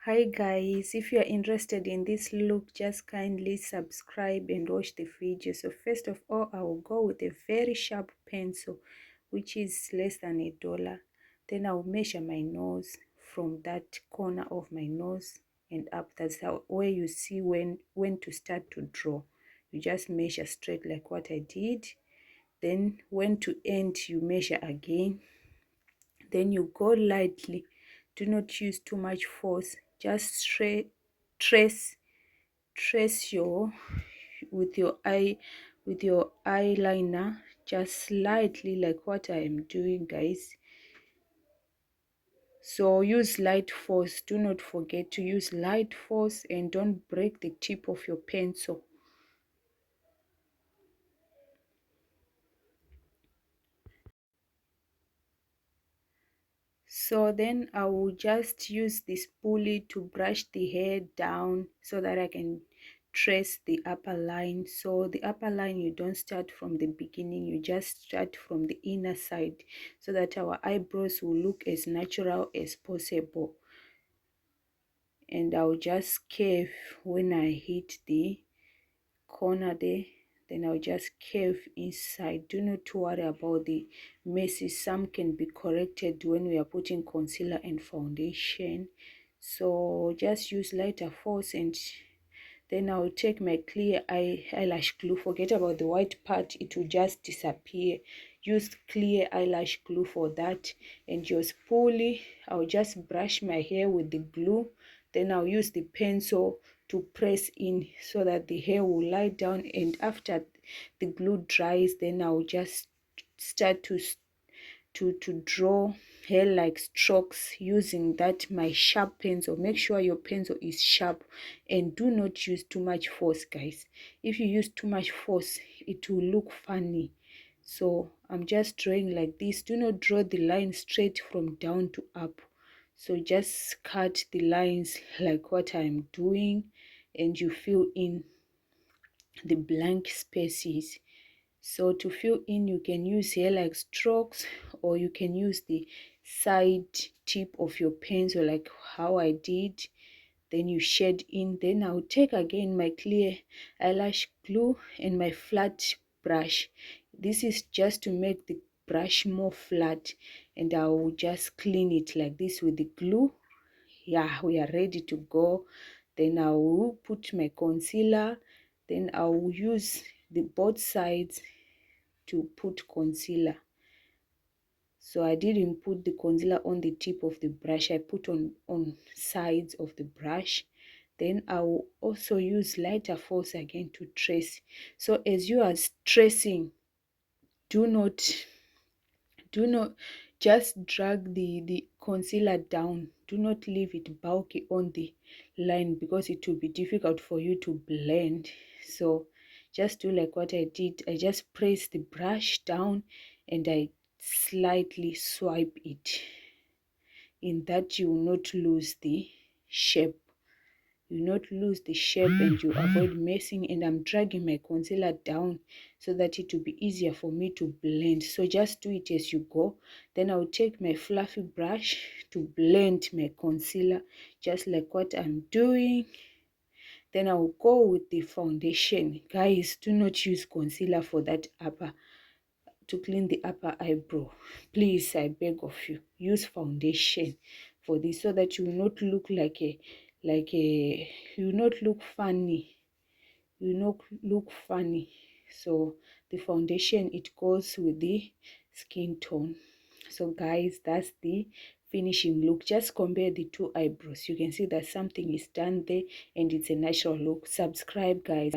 Hi guys, if you are interested in this look, just kindly subscribe and watch the video. So first of all, I will go with a very sharp pencil, which is less than $1. Then I will measure my nose from that corner of my nose and up. That's how where you see when to start to draw. You just measure straight like what I did. Then when to end, you measure again. Then you go lightly. Do not use too much force. Just trace your with your eyeliner, just slightly like what I am doing, guys. So use light force. Do not forget to use light force and don't break the tip of your pencil. So then I will just use this pulley to brush the hair down so that I can trace the upper line. So the upper line, you don't start from the beginning, you just start from the inner side so that our eyebrows will look as natural as possible. And I'll just curve when I hit the corner there. Then I'll just curve inside. Do not worry about the messes. Some can be corrected when we are putting concealer and foundation. So just use lighter force, and then I'll take my clear eyelash glue. Forget about the white part, it will just disappear. Use clear eyelash glue for that. And just pulley, I'll just brush my hair with the glue. Then I'll use the pencil to press in so that the hair will lie down, and after the glue dries, then I'll just start to draw hair like strokes using that my sharp pencil. Make sure your pencil is sharp and do not use too much force, guys. If you use too much force, it will look funny. So I'm just drawing like this. Do not draw the line straight from down to up. So just cut the lines like what I'm doing, and you fill in the blank spaces. So to fill in, you can use here like strokes, or you can use the side tip of your pencil like how I did. Then you shade in. Then I'll take again my clear eyelash glue and my flat brush. This is just to make the brush more flat, and I will just clean it like this with the glue. Yeah, we are ready to go. Then I will put my concealer. Then I will use the both sides to put concealer. So I didn't put the concealer on the tip of the brush, I put on sides of the brush. Then I will also use lighter force again to trace. So as you are tracing, do not just drag the concealer down. Do not leave it bulky on the line because it will be difficult for you to blend. So just do like what I did. I just press the brush down and I slightly swipe it, in that you will not lose the shape. You not lose the shape and you avoid messing. And I'm dragging my concealer down so that it will be easier for me to blend. So just do it as you go. Then I'll take my fluffy brush to blend my concealer just like what I'm doing. Then I'll go with the foundation. Guys, do not use concealer for that to clean the upper eyebrow. Please, I beg of you, use foundation for this so that you will not look you will not look funny. You will not look funny. So the foundation, it goes with the skin tone. So guys, that's the finishing look. Just compare the two eyebrows. You can see that something is done there and it's a natural look. Subscribe, guys.